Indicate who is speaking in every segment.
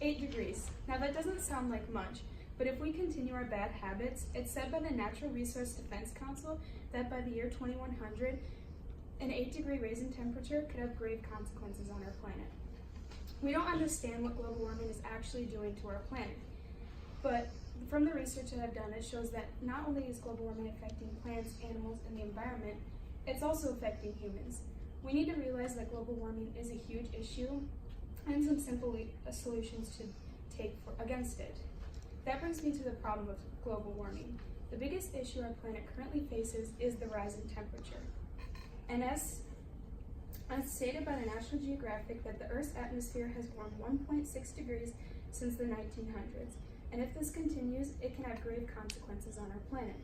Speaker 1: 8 degrees. Now that doesn't sound like much, but if we continue our bad habits, it's said by the Natural Resource Defense Council that by the year 2100, an 8-degree raise in temperature could have grave consequences on our planet. We don't understand what global warming is actually doing to our planet, but from the research that I've done, it shows that not only is global warming affecting plants, animals, and the environment, it's also affecting humans. We need to realize that global warming is a huge issue and some simple solutions to take against it. That brings me to the problem of global warming. The biggest issue our planet currently faces is the rise in temperature. And as stated by the National Geographic, that the Earth's atmosphere has warmed 1.6 degrees since the 1900s. And if this continues, it can have grave consequences on our planet.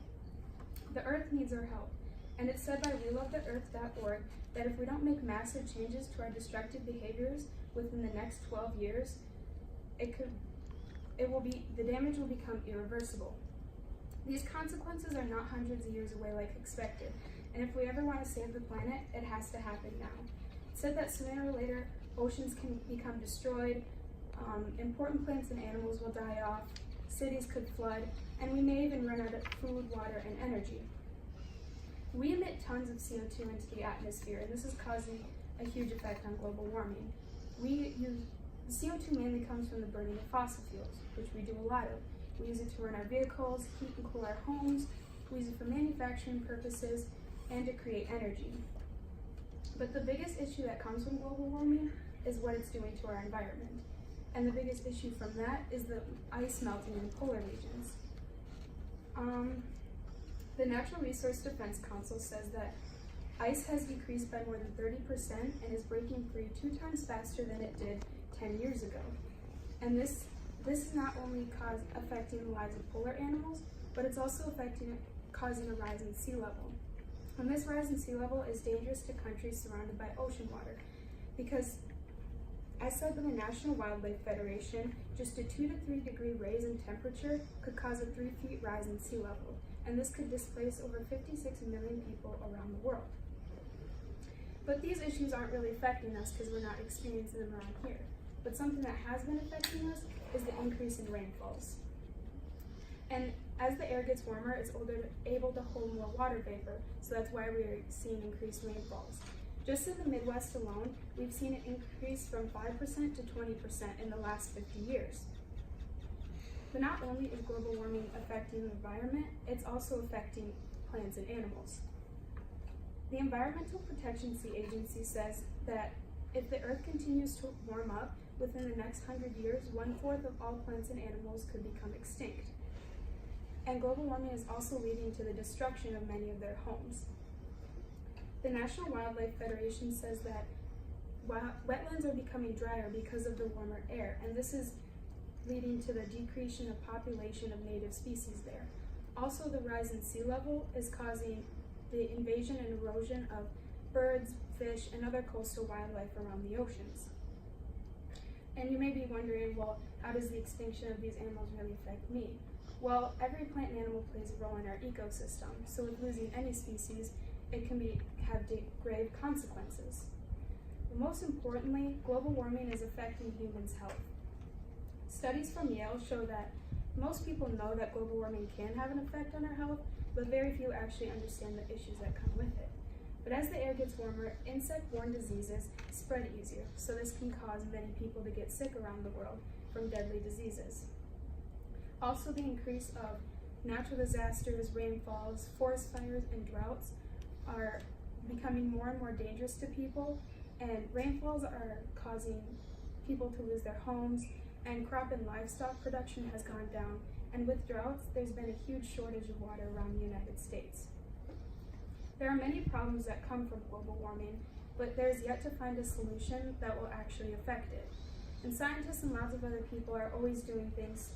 Speaker 1: The Earth needs our help. And it's said by WeLoveTheEarth.org that if we don't make massive changes to our destructive behaviors within the next 12 years, the damage will become irreversible. These consequences are not hundreds of years away like expected, and if we ever want to save the planet, it has to happen now. It's said that sooner or later, oceans can become destroyed, important plants and animals will die off, cities could flood, and we may even run out of food, water, and energy. We emit tons of CO2 into the atmosphere, and this is causing a huge effect on global warming. CO2 mainly comes from the burning of fossil fuels, which we do a lot of. We use it to run our vehicles, heat and cool our homes, we use it for manufacturing purposes, and to create energy. But the biggest issue that comes from global warming is what it's doing to our environment. And the biggest issue from that is the ice melting in polar regions. The Natural Resource Defense Council says that ice has decreased by more than 30% and is breaking free 2 times faster than it did 10 years ago. And this is not only affecting the lives of polar animals, but it's also causing a rise in sea level. And this rise in sea level is dangerous to countries surrounded by ocean water because, as said by the National Wildlife Federation, just a 2 to 3 degree raise in temperature could cause a 3 feet rise in sea level, and this could displace over 56 million people around the world. But these issues aren't really affecting us because we're not experiencing them around here. But something that has been affecting us is the increase in rainfalls. And as the air gets warmer, it's able to hold more water vapor, so that's why we're seeing increased rainfalls. Just in the Midwest alone, we've seen it increase from 5% to 20% in the last 50 years. But not only is global warming affecting the environment, it's also affecting plants and animals. The Environmental Protection Agency says that if the Earth continues to warm up, within the next 100 years, 1/4 of all plants and animals could become extinct. And global warming is also leading to the destruction of many of their homes. The National Wildlife Federation says that wetlands are becoming drier because of the warmer air, and this is leading to the decrease in the population of native species there. Also, the rise in sea level is causing the invasion and erosion of birds, fish, and other coastal wildlife around the oceans. And you may be wondering, well, how does the extinction of these animals really affect me? Well, every plant and animal plays a role in our ecosystem, so with losing any species, it can have grave consequences. But most importantly, global warming is affecting humans' health. Studies from Yale show that most people know that global warming can have an effect on our health, but very few actually understand the issues that come with it. But as the air gets warmer, insect-borne diseases spread easier, so this can cause many people to get sick around the world from deadly diseases. Also, the increase of natural disasters, rainfalls, forest fires, and droughts are becoming more and more dangerous to people, and rainfalls are causing people to lose their homes, and crop and livestock production has gone down, and with droughts, there's been a huge shortage of water around the United States. There are many problems that come from global warming, but there's yet to find a solution that will actually affect it. And scientists and lots of other people are always doing things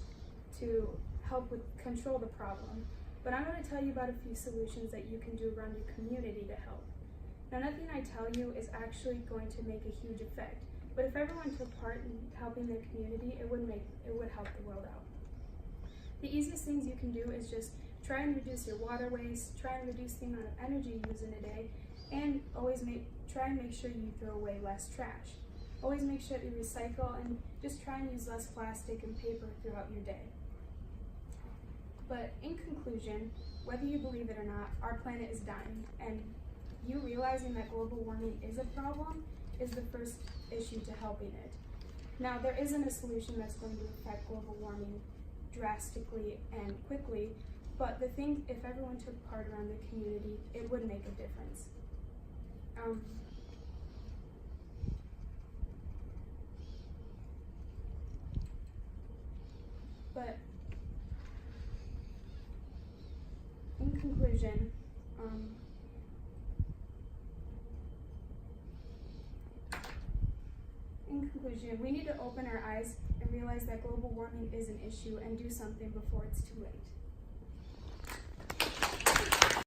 Speaker 1: to help control the problem. But I'm going to tell you about a few solutions that you can do around your community to help. Now, nothing I tell you is actually going to make a huge effect, but if everyone took part in helping their community, it would help the world out. The easiest things you can do is just try and reduce your water waste, try and reduce the amount of energy you use in a day, and always try and make sure you throw away less trash. Always make sure that you recycle and just try and use less plastic and paper throughout your day. But in conclusion, whether you believe it or not, our planet is dying, and you realizing that global warming is a problem is the first issue to helping it. Now, there isn't a solution that's going to affect global warming drastically and quickly, but the thing, if everyone took part around the community, it would make a difference. But in conclusion, we need to open our eyes and realize that global warming is an issue and do something before it's too late.